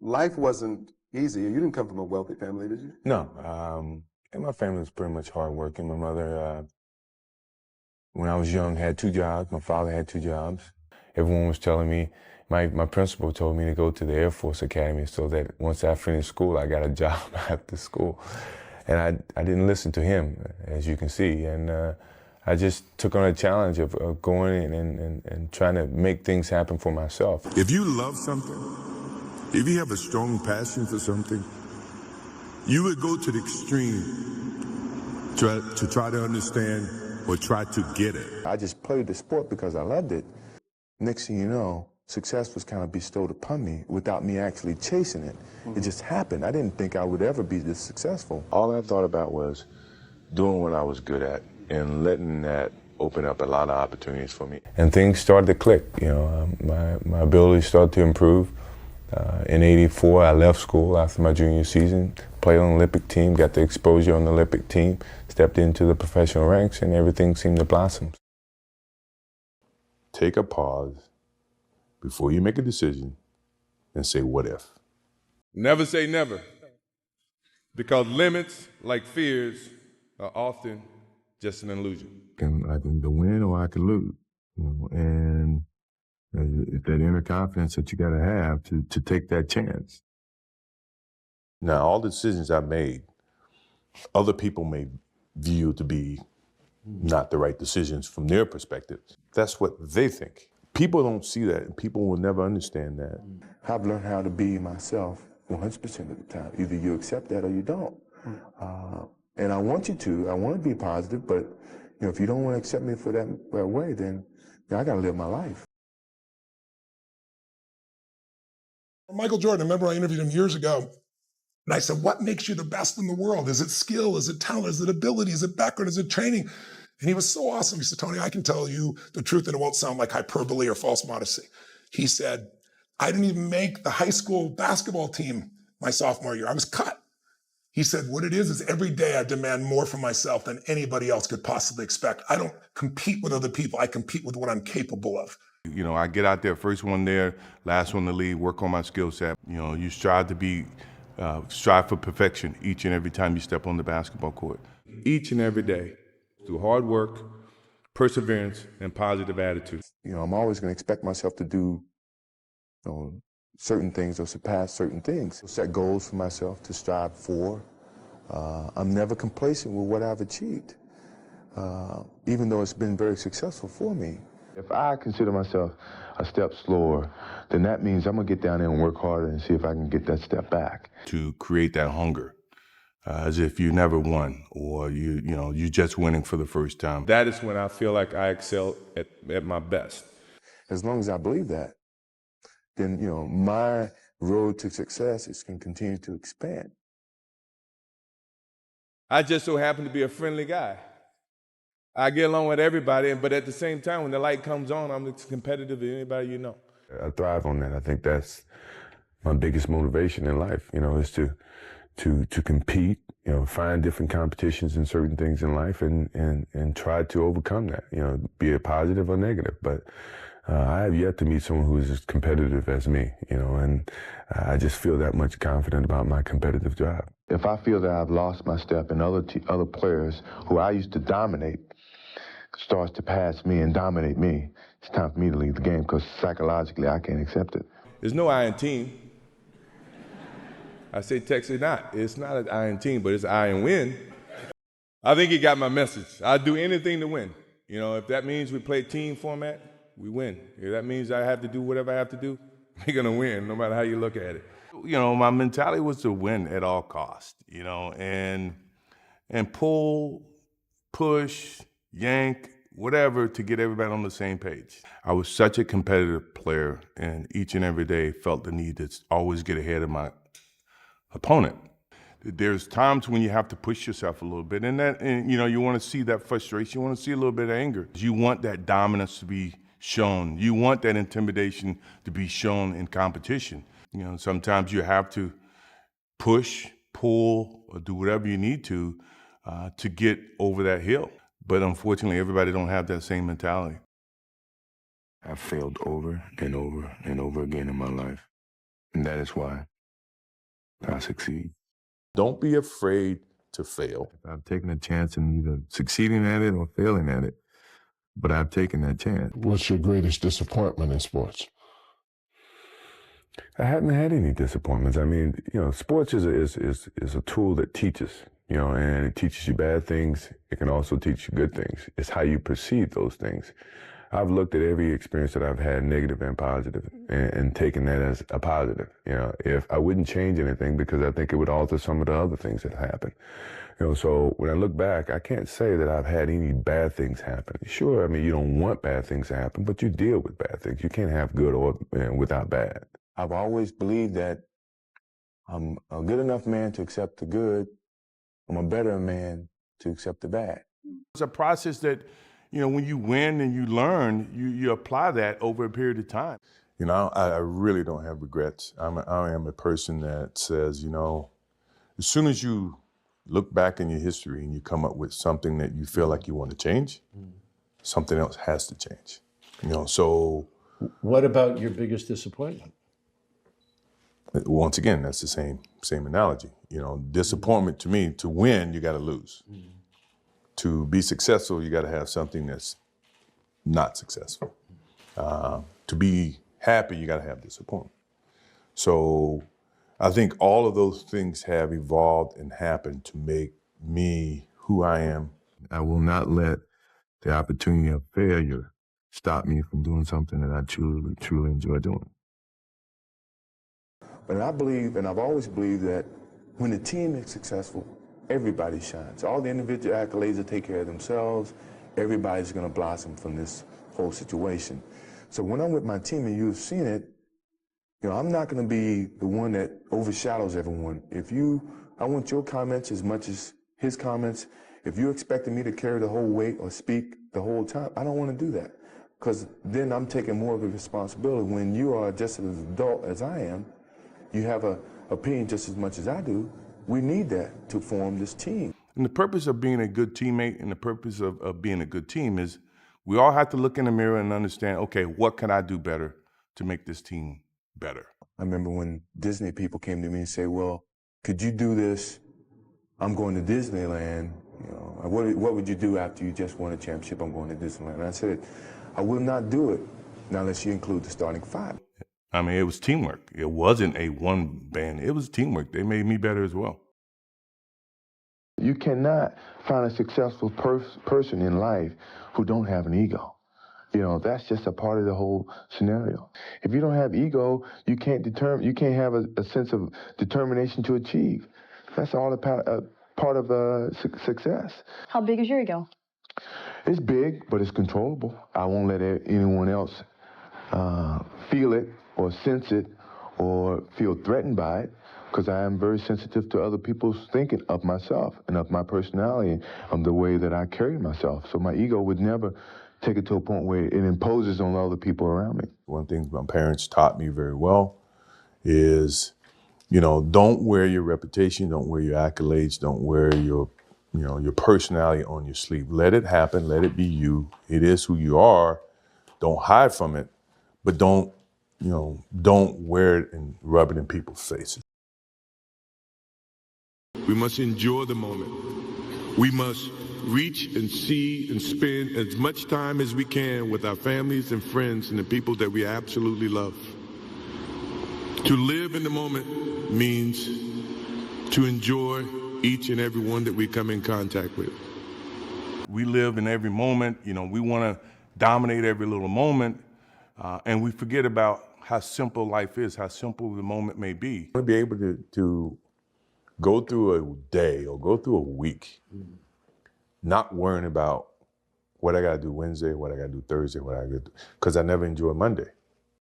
Life wasn't easy. You didn't come from a wealthy family, did you? No, and my family was pretty much hardworking. My mother, when I was young, had 2 jobs. My father had 2 jobs. Everyone was telling me, my principal told me to go to the Air Force Academy so that once I finished school, I got a job after school. And I didn't listen to him, as you can see. And I just took on a challenge of going and trying to make things happen for myself. If you love something, if you have a strong passion for something, you would go to the extreme to try to understand or try to get it. I just played the sport because I loved it. Next thing you know, success was kind of bestowed upon me without me actually chasing it. It just happened. I didn't think I would ever be this successful. All I thought about was doing what I was good at and letting that open up a lot of opportunities for me. And things started to click. You know, my ability started to improve. In '84, I left school after my junior season, played on the Olympic team, got the exposure on the Olympic team, stepped into the professional ranks, and everything seemed to blossom. Take a pause before you make a decision and say, what if? Never say never, because limits, like fears, are often just an illusion. I can win or I can lose, you know, and it's that inner confidence that you got to have to take that chance. Now, all the decisions I made, other people may view to be not the right decisions from their perspective. That's what they think. People don't see that, and people will never understand that. I've learned how to be myself 100% of the time. Either you accept that or you don't. And I want you to. I want to be positive, but you know, if you don't want to accept me for that way, then I got to live my life. Michael Jordan, I remember I interviewed him years ago, and I said, what makes you the best in the world? Is it skill? Is it talent? Is it ability? Is it background? Is it training? And he was so awesome. He said, Tony, I can tell you the truth and it won't sound like hyperbole or false modesty. He said, I didn't even make the high school basketball team my sophomore year. I was cut. He said, what it is every day I demand more from myself than anybody else could possibly expect. I don't compete with other people. I compete with what I'm capable of. You know, I get out there, first one there, last one to leave, work on my skill set. You know, you strive for perfection each and every time you step on the basketball court. Each and every day, through hard work, perseverance, and positive attitude. You know, I'm always going to expect myself to do, you know, certain things or surpass certain things. Set goals for myself to strive for. I'm never complacent with what I've achieved, even though it's been very successful for me. If I consider myself a step slower, then that means I'm going to get down there and work harder and see if I can get that step back. To create that hunger, as if you never won or you're just winning for the first time. That is when I feel like I excel at my best. As long as I believe that, then, you know, my road to success is going to continue to expand. I just so happen to be a friendly guy. I get along with everybody, but at the same time, when the light comes on, I'm as competitive as anybody you know. I thrive on that. I think that's my biggest motivation in life, you know, is to compete, you know, find different competitions in certain things in life and try to overcome that, you know, be it positive or negative. But I have yet to meet someone who is as competitive as me, you know, and I just feel that much confident about my competitive drive. If I feel that I've lost my step and other players who I used to dominate starts to pass me and dominate me, it's time for me to leave the game because psychologically I can't accept it. There's no I in team. I say Texas not. It's not an I in team, but it's I in win. I think he got my message. I'd do anything to win. You know, if that means we play team format, we win. If that means I have to do whatever I have to do, we're gonna win, no matter how you look at it. You know, my mentality was to win at all costs, you know, and pull, push, yank, whatever to get everybody on the same page. I was such a competitive player and each and every day felt the need to always get ahead of my opponent. There's times when you have to push yourself a little bit and you know, you want to see that frustration, you want to see a little bit of anger. You want that dominance to be shown. You want that intimidation to be shown in competition. You know, sometimes you have to push, pull, or do whatever you need to get over that hill. But unfortunately, everybody don't have that same mentality. I've failed over and over and over again in my life, and that is why I succeed. Don't be afraid to fail. I've taken a chance in either succeeding at it or failing at it, but I've taken that chance. What's your greatest disappointment in sports? I haven't had any disappointments. I mean, sports is a tool that teaches, and it teaches you bad things. It can also teach you good things. It's how you perceive those things. I've looked at every experience that I've had, negative and positive, and taken that as a positive. If I wouldn't change anything because I think it would alter some of the other things that happened. So when I look back, I can't say that I've had any bad things happen. Sure, I mean, you don't want bad things to happen, but you deal with bad things. You can't have good or without bad. I've always believed that I'm a good enough man to accept the good. I'm a better man to accept the bad. It's a process that, when you win and you learn, you apply that over a period of time. I really don't have regrets. I am a person that says, as soon as you look back in your history and you come up with something that you feel like you want to change, something else has to change. So. What about your biggest disappointment? Once again, that's the same analogy. Disappointment to me, to win, you got to lose. To be successful, you got to have something that's not successful. To be happy, you got to have disappointment. So I think all of those things have evolved and happened to make me who I am. I will not let the opportunity of failure stop me from doing something that I truly enjoy doing. But I believe, and I've always believed, that when the team is successful, everybody shines. All the individual accolades will take care of themselves. Everybody's going to blossom from this whole situation. So when I'm with my team, and you've seen it, I'm not going to be the one that overshadows everyone. I want your comments as much as his comments. If you're expecting me to carry the whole weight or speak the whole time, I don't want to do that. Because then I'm taking more of a responsibility. When you are just as adult as I am, you have an opinion just as much as I do. We need that to form this team. And the purpose of being a good teammate and the purpose of being a good team is we all have to look in the mirror and understand, okay, what can I do better to make this team better? I remember when Disney people came to me and say, well, could you do this? I'm going to Disneyland. What would you do after you just won a championship? I'm going to Disneyland. And I said, I will not do it now unless you include the starting five. I mean, it was teamwork. It wasn't a one band. It was teamwork. They made me better as well. You cannot find a successful person in life who don't have an ego. That's just a part of the whole scenario. If you don't have ego, you can't have a sense of determination to achieve. That's all a part of success. How big is your ego? It's big, but it's controllable. I won't let anyone else feel it or sense it or feel threatened by it, because I am very sensitive to other people's thinking of myself and of my personality and the way that I carry myself. So my ego would never take it to a point where it imposes on other people around me. One thing my parents taught me very well is, don't wear your reputation, don't wear your accolades, don't wear your personality on your sleeve. Let it happen, let it be you. It is who you are. Don't hide from it, but don't wear it and rub it in people's faces. We must enjoy the moment. We must reach and see and spend as much time as we can with our families and friends and the people that we absolutely love. To live in the moment means to enjoy each and every one that we come in contact with. We live in every moment. We want to dominate every little moment, and we forget about how simple life is, how simple the moment may be. I want to be able to go through a day or go through a week not worrying about what I got to do Wednesday, what I got to do Thursday, what I got to do, because I never enjoy Monday.